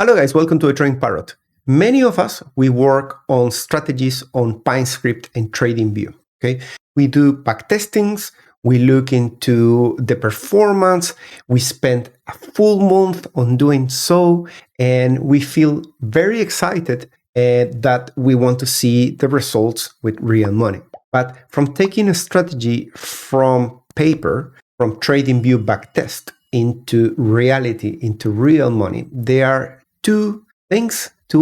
Hello guys, welcome to a Trading Parrot. Many of us, we work on strategies on PineScript and TradingView. Okay, we do backtestings, we look into the performance, we spend a full month on doing so, and we feel very excited that we want to see the results with real money. But from taking a strategy from paper, from TradingView backtest into reality, into real money, there are two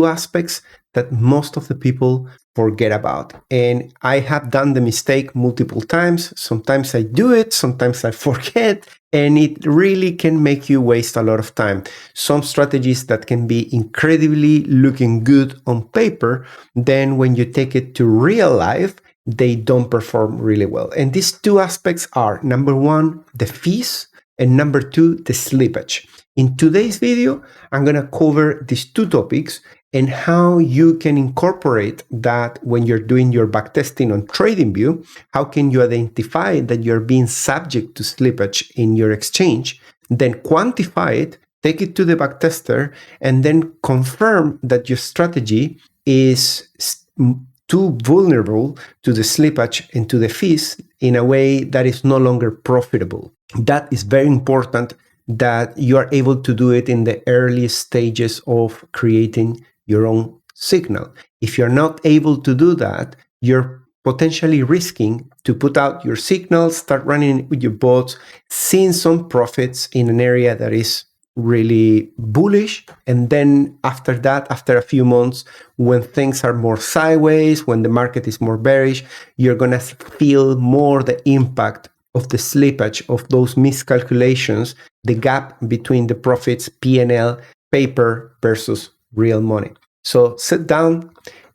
aspects that most of the people forget about. And I have done the mistake multiple times. Sometimes I do it, sometimes I forget, and it really can make you waste a lot of time. Some strategies that can be incredibly looking good on paper, then when you take it to real life, they don't perform really well. And these two aspects are, number one, the fees, and number two, the slippage. In today's video, I'm going to cover these two topics and how you can incorporate that when you're doing your backtesting on TradingView. How can you identify that you're being subject to slippage in your exchange, then quantify it, take it to the backtester, and then confirm that your strategy is too vulnerable to the slippage and to the fees in a way that is no longer profitable. That is very important, that you are able to do it in the early stages of creating your own signal. If you're not able to do that, you're potentially risking to put out your signal, start running with your bots, seeing some profits in an area that is really bullish, and then after that, after a few months, when things are more sideways, when the market is more bearish, you're gonna feel more the impact of the slippage of those miscalculations, the gap between the profits, P&L, paper versus real money. So sit down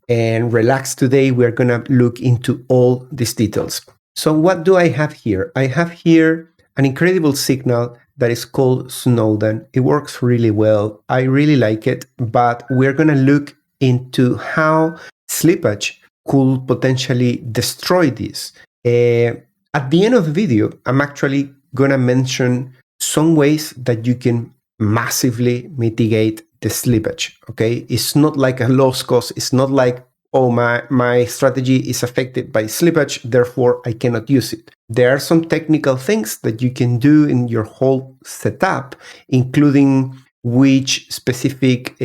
and relax. Today we're gonna look into all these details. So what do I have here? I have here an incredible signal that is called Snowden. It works really well. I really like it, but we're gonna look into how slippage could potentially destroy this. At the end of the video, I'm actually gonna mention some ways that you can massively mitigate the slippage, okay? It's not like a loss cost. It's not like, oh, my strategy is affected by slippage, therefore I cannot use it. There are some technical things that you can do in your whole setup, including which specific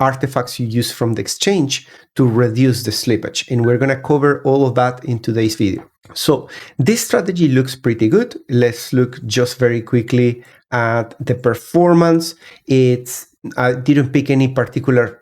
artifacts you use from the exchange to reduce the slippage. And we're gonna cover all of that in today's video. So this strategy looks pretty good. Let's look just very quickly at the performance. I didn't pick any particular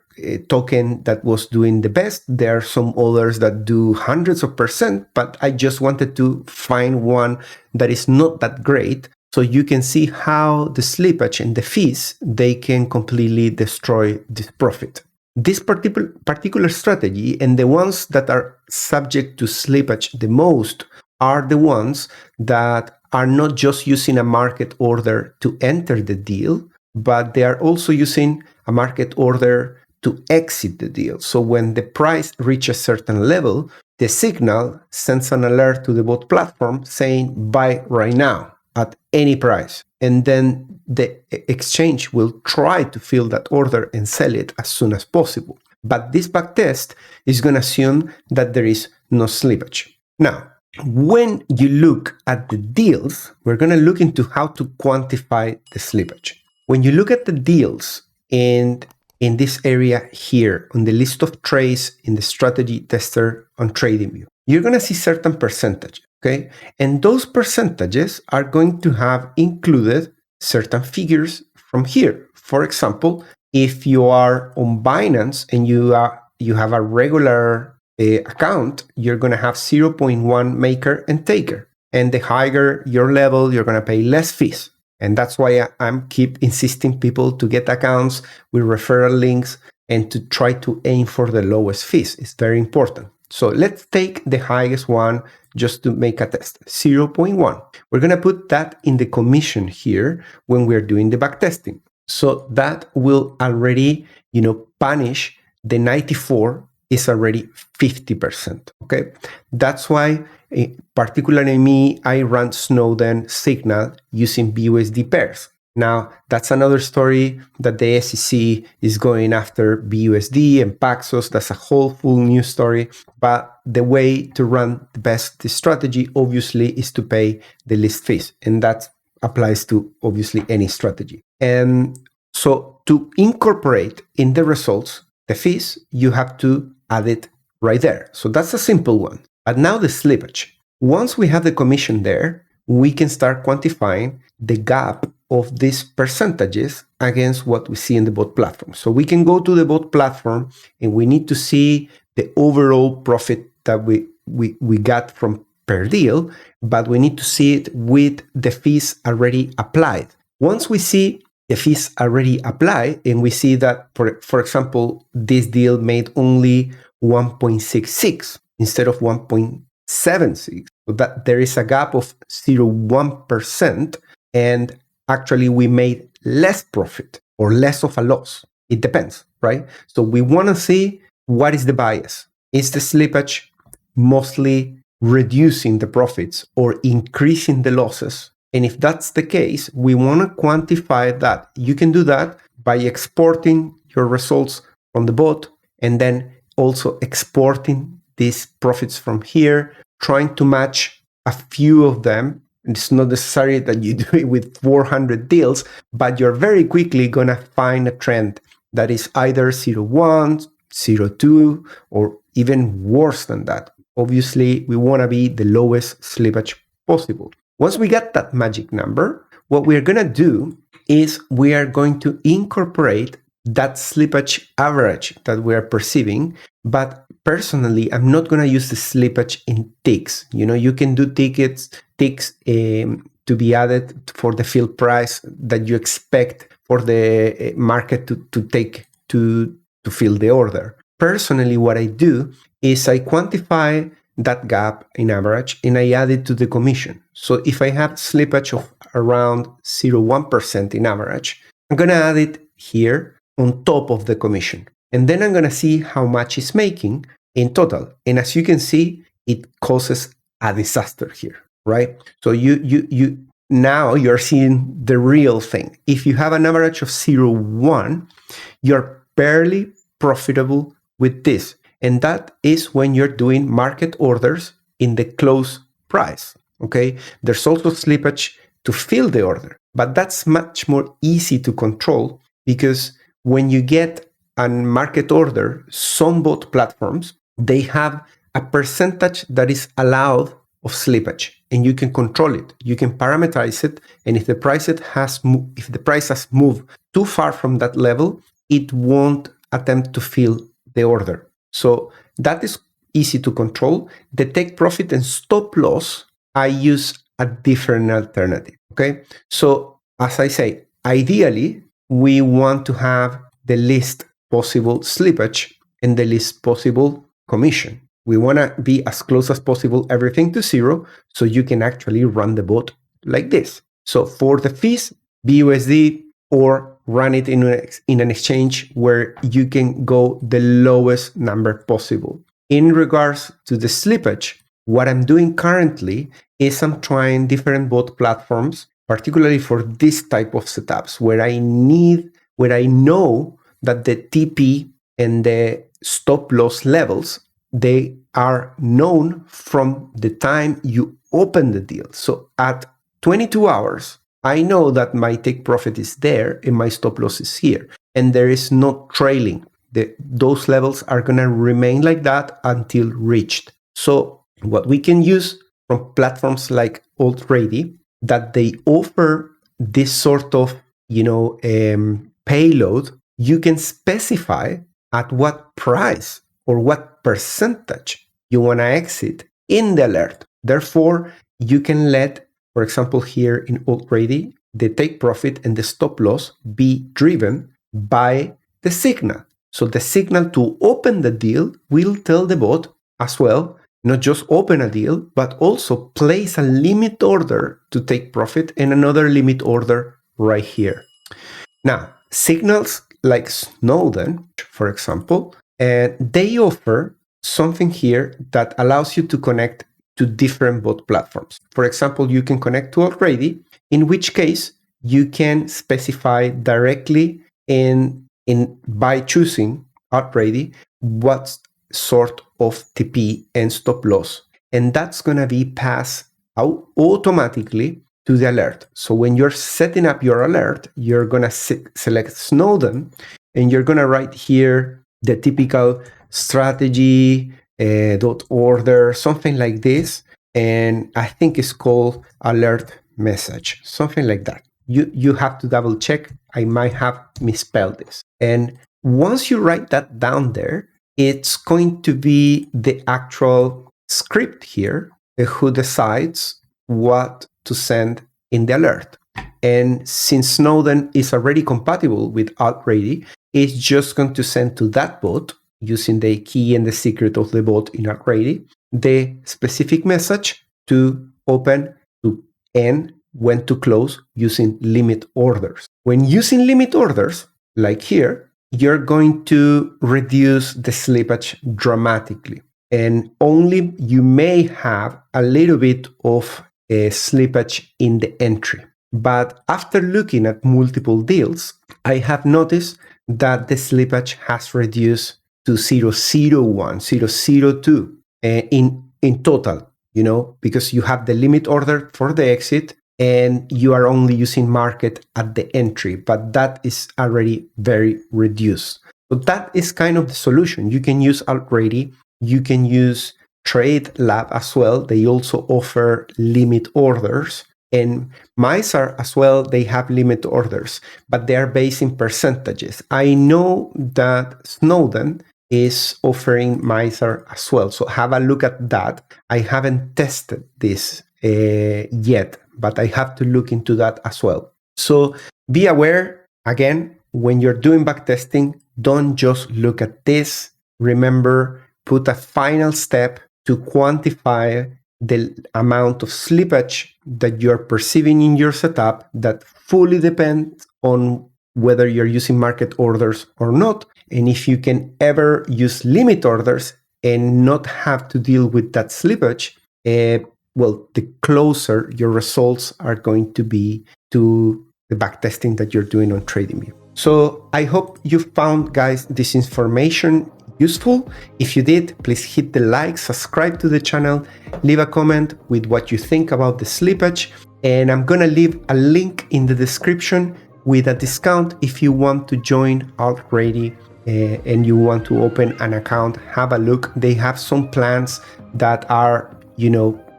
token that was doing the best. There are some others that do hundreds of %, but I just wanted to find one that is not that great, so you can see how the slippage and the fees, they can completely destroy this profit. This particular strategy, and the ones that are subject to slippage the most, are the ones that are not just using a market order to enter the deal, but they are also using a market order to exit the deal. So when the price reaches a certain level, the signal sends an alert to the bot platform saying buy right now at any price. And then the exchange will try to fill that order and sell it as soon as possible. But this backtest is going to assume that there is no slippage. Now, when you look at the deals, we're going to look into how to quantify the slippage. When you look at the deals and in this area here on the list of trades in the strategy tester on TradingView, you're going to see certain percentages, okay? And those percentages are going to have included certain figures from here. For example, if you are on Binance and you have a regular account, you're going to have 0.1 maker and taker. And the higher your level, you're going to pay less fees. And that's why I'm keep insisting people to get accounts with referral links and to try to aim for the lowest fees. It's very important. So let's take the highest one just to make a test, 0.1. We're going to put that in the commission here when we're doing the backtesting. So that will already, punish the 94 is already 50%, okay? That's why, particularly me, I run Snowden signal using BUSD pairs. Now, that's another story that the SEC is going after BUSD and Paxos. That's a whole full new story. But the way to run the best strategy, obviously, is to pay the least fees. And that applies to, obviously, any strategy. And so to incorporate in the results the fees, you have to add it right there. So that's a simple one. But now the slippage. Once we have the commission there, we can start quantifying the gap of these percentages against what we see in the bot platform. So we can go to the bot platform and we need to see the overall profit that we got from per deal, but we need to see it with the fees already applied. Once we see the fees already applied and we see that, for example, this deal made only 1.66 instead of 1.76, so that there is a gap of 0.1%, and actually we made less profit or less of a loss. It depends, right? So we want to see what is the bias. Is the slippage mostly reducing the profits or increasing the losses? And if that's the case, we want to quantify that. You can do that by exporting your results from the bot and then also exporting these profits from here, trying to match a few of them. It's not necessary that you do it with 400 deals, but you're very quickly going to find a trend that is either 0.1, 0.2, or even worse than that. Obviously, we want to be the lowest slippage possible. Once we get that magic number, what we're going to do is we are going to incorporate that slippage average that we are perceiving. But personally, I'm not going to use the slippage in ticks. You can do ticks to be added for the fill price that you expect for the market to take to fill the order. Personally, what I do is I quantify that gap in average and I add it to the commission. So if I have slippage of around 0.1% in average, I'm going to add it here on top of the commission. And then I'm going to see how much it's making in total. And as you can see, it causes a disaster here, right? So now you're seeing the real thing. If you have an average of 0.1, you're barely profitable with this. And that is when you're doing market orders in the close price, okay? There's also slippage to fill the order, but that's much more easy to control because when you get a market order, some bot platforms, they have a percentage that is allowed of slippage, and you can control it. You can parameterize it, and if the price has moved too far from that level, it won't attempt to fill the order. So that is easy to control. The take profit and stop loss, I use a different alternative. Okay. So as I say, ideally, we want to have the least possible slippage and the least possible commission. We want to be as close as possible, everything to zero, so you can actually run the bot like this. So for the fees, BUSD, or run it in an exchange where you can go the lowest number possible. In regards to the slippage, what I'm doing currently is I'm trying different bot platforms, particularly for this type of setups where I know that the TP and the stop loss levels, they are known from the time you open the deal. So at 22 hours, I know that my take profit is there and my stop loss is here, and there is no trailing. Those levels are going to remain like that until reached. So what we can use from platforms like Already, that they offer this sort of payload, you can specify at what price or what percentage you want to exit in the alert. Therefore, you can let, for example, here in Already, the take profit and the stop loss be driven by the signal. So the signal to open the deal will tell the bot as well, not just open a deal, but also place a limit order to take profit and another limit order right here. Now, signals like Snowden, for example, they offer something here that allows you to connect to different bot platforms. For example, you can connect to Already, in which case you can specify directly by choosing already what sort of TP and stop loss. And that's going to be passed out automatically to the alert. So when you're setting up your alert, you're going to select Snowden, and you're going to write here the typical strategy .order, something like this. And I think it's called alert message, something like that. You have to double check. I might have misspelled this. And once you write that down there, it's going to be the actual script here who decides what to send in the alert. And since Snowden is already compatible with Alt-Ready, it's just going to send to that bot, using the key and the secret of the bot in Alt-Ready, the specific message to open, to end, when to close, using limit orders. When using limit orders, like here, you're going to reduce the slippage dramatically. And only you may have a little bit of a slippage in the entry. But after looking at multiple deals, I have noticed that the slippage has reduced to 0.01, 0.02 in total, because you have the limit order for the exit and you are only using market at the entry, but that is already very reduced. So that is kind of the solution. You can use Alt-Ready, you can use Trade Lab as well. They also offer limit orders. And Mizar as well, they have limit orders, but they are based in percentages. I know that Snowden is offering Mizar as well, so have a look at that. I haven't tested this yet, but I have to look into that as well. So be aware, again, when you're doing backtesting, don't just look at this. Remember, put a final step to quantify the amount of slippage that you're perceiving in your setup. That fully depends on whether you're using market orders or not. And if you can ever use limit orders and not have to deal with that slippage, the closer your results are going to be to the backtesting that you're doing on TradingView. So I hope you found, guys, this information useful. If you did, please hit the like, subscribe to the channel, leave a comment with what you think about the slippage, and I'm gonna leave a link in the description with a discount if you want to join Alt-Ready and you want to open an account. Have a look. They have some plans that are,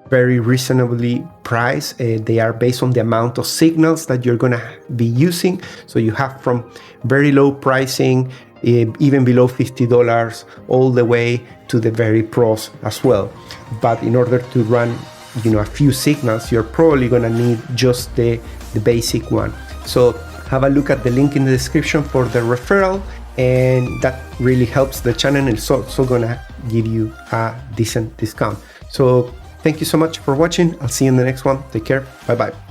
very reasonably priced. They are based on the amount of signals that you're gonna be using. So you have from very low pricing, even below $50, all the way to the very pros as well. But in order to run, a few signals, you're probably gonna need just the basic one. So have a look at the link in the description for the referral, and that really helps the channel, and it's also gonna give you a decent discount. So thank you so much for watching. I'll see you in the next one. Take care. Bye-bye.